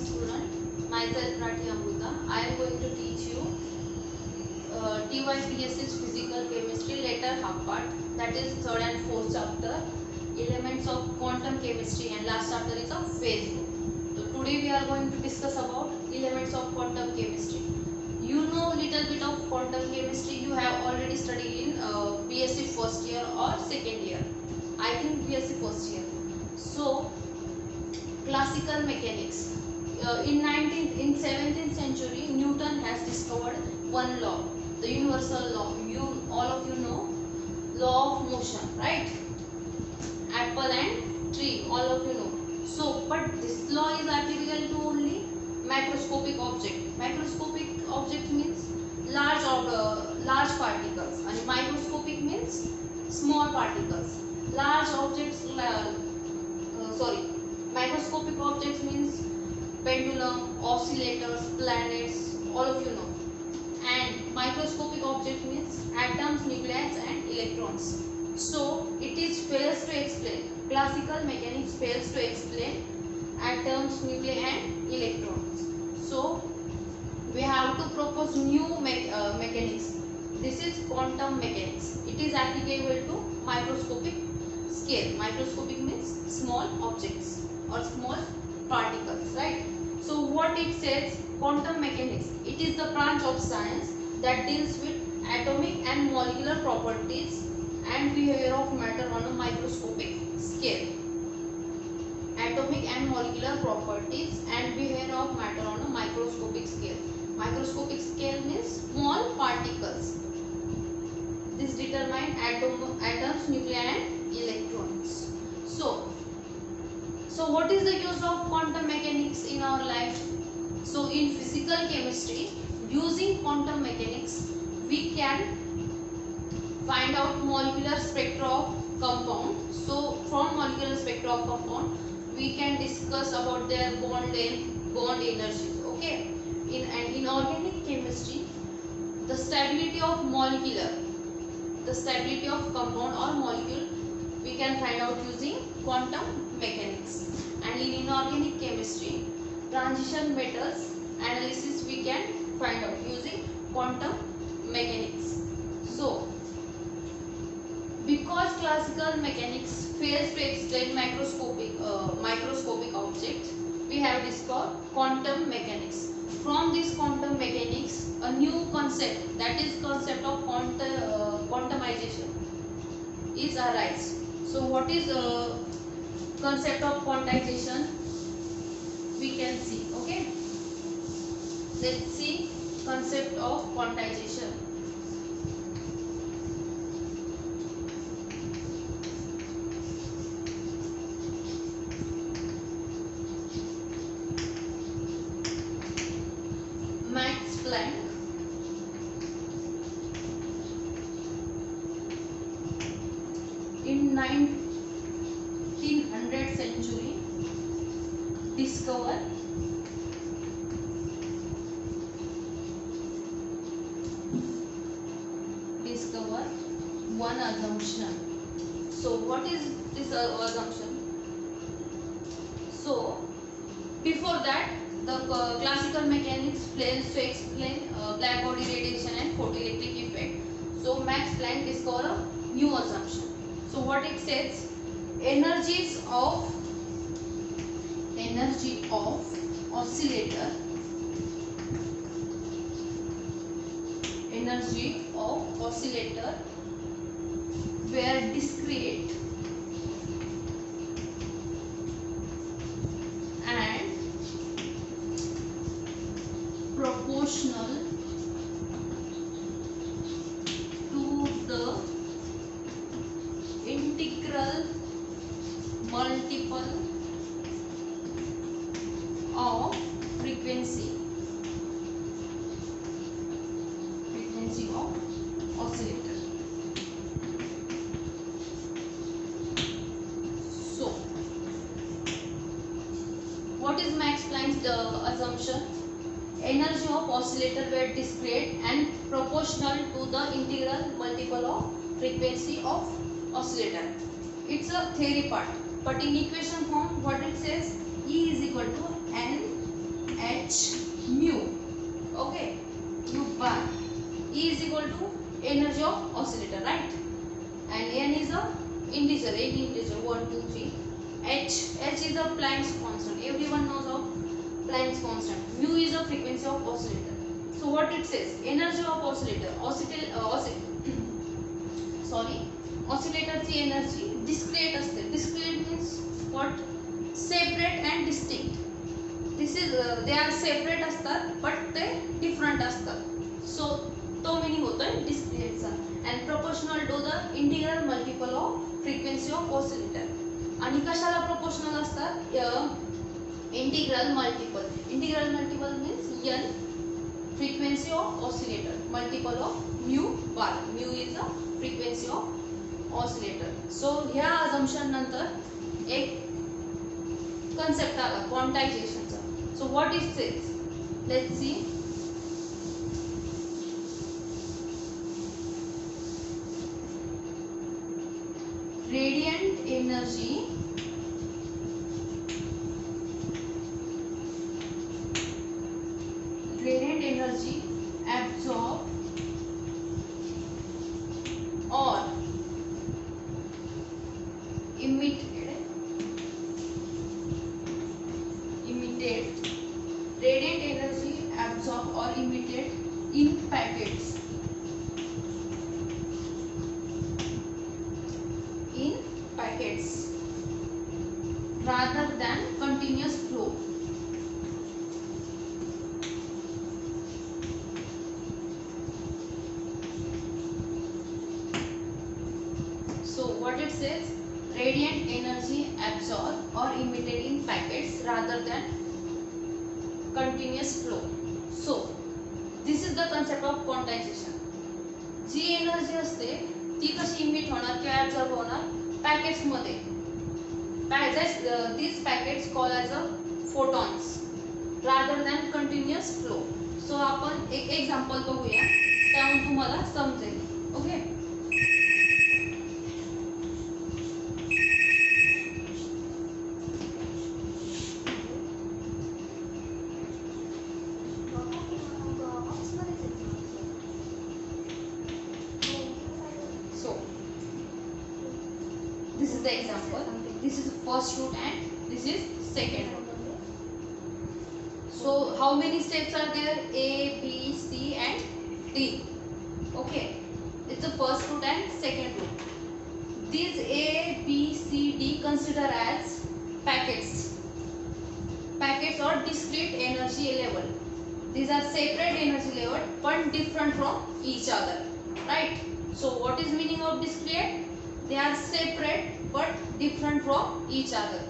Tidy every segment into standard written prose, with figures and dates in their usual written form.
student, myself Rathi Amruta. I am going to teach you TYPSC's Physical Chemistry later half part, that is third and fourth chapter, elements of quantum chemistry, and last chapter is of phase group. So today we are going to discuss about elements of quantum chemistry. You know little bit of quantum chemistry, you have already studied in BSc first year or second year. I think BSc first year. So classical mechanics. In 17th century, Newton has discovered one law, the universal law. All of you know law of motion, right? Apple and tree, all of you know. So, but this law is applicable to only macroscopic object. Macroscopic object means large particles, and microscopic means small particles. Large objects, microscopic objects means pendulum, oscillators, planets, all of you know. And microscopic object means atoms, nuclei and electrons. So it is fails to explain. Classical mechanics fails to explain atoms, nuclei and electrons. So we have to propose new mechanics. This is quantum mechanics. It is applicable to microscopic scale. Microscopic means small objects or small particles, right? So what it says, quantum mechanics, it is the branch of science that deals with atomic and molecular properties and behavior of matter on a microscopic scale. Atomic and molecular properties and behavior of matter on a microscopic scale. Microscopic scale means small particles. This determine atoms, nuclei and electrons. So what is the use of quantum mechanics in our life? So in physical chemistry, using quantum mechanics, we can find out molecular spectra of compound. So from molecular spectra of compound, we can discuss about their bond length, bond energies. Okay. In organic chemistry, the stability of compound or molecule, we can find out using quantum mechanics. And in inorganic chemistry, transition metals analysis we can find out using quantum mechanics. So because classical mechanics fails to explain microscopic object, we have discovered quantum mechanics. From this quantum mechanics, a new concept, that is concept of quantumization, is arise. So what is concept of quantization? We can see. Okay, let's see concept of quantization. Max Planck in 1900 century discover one assumption. So what is this assumption? So before that, the classical mechanics fails to explain black body radiation and photoelectric effect. So Max Planck discovered a new assumption. So what it says, energy of oscillator were discrete and proportional to the integral multiple of frequency of oscillator. So what is Max Planck's assumption? Energy of oscillator were discrete and proportional to the integral multiple of frequency of oscillator. It's a theory part, but in equation form what it says, E is equal to N mu. Okay, mu bar. E is equal to energy of oscillator, right? And n is a integer, 8 integer, 1 2 3. H is a Planck's constant. Everyone knows of Planck's constant. Mu is a frequency of oscillator. So what it says, energy of oscillator, oscillatorची energy discrete असते. Discrete means what, separate and distinct. This is they are separate असतात but ते different असतात. So तो meaning होतोय डिस्क्रिएटचा. And proportional to the integral multiple of frequency of oscillator. आणि कशाला प्रोपोर्शनल असतात, integral multiple. Integral multiple means n frequency of oscillator multiple of mu bar. Mu is the frequency of oscillator. So ह्या assumption नंतर एक concept आला quantization चा. So what is this? Let's see. Radiant energy absorbed or emitted radiant energy absorbed or emitted in packets rather than continuous flow. So what it says, radiant energy absorbed or emitted in packets rather than continuous flow. So this is the concept of quantization. जी energy असते ती कशी emit होणार किंवा absorb होणार, packets मध्ये. these packets called as a photons rather than continuous flow. So आपण एक एक्झाम्पल बघूया, त्यामुळे तुम्हाला समजेल. Okay, this is the example. This is first root and this is second root. So how many steps are there? A, B, C and D. Okay, it's the first root and second root. These A, B, C, D consider as packets. Packets or discrete energy level. These are separate energy level but different from each other, right? So what is meaning of discrete? They are separate but different from each other.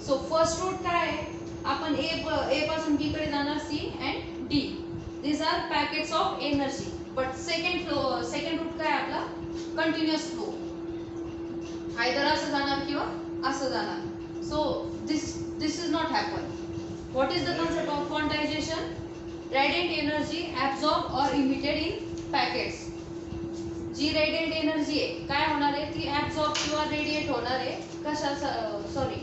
So first root काय आहे, आपण A पासून B कडे जाणार C and D. These are packets of energy. But second root काय आपला, continuous flow. either असं जाणार किंवा असं जाणार. So this is not happen. What is the concept of quantization? Radiant energy absorbed or emitted in packets. जी radiant energy आहे काय होणार आहे, ती ऍब्सॉर्ब किंवा रेडिएट होणार आहे कशा, सॉरी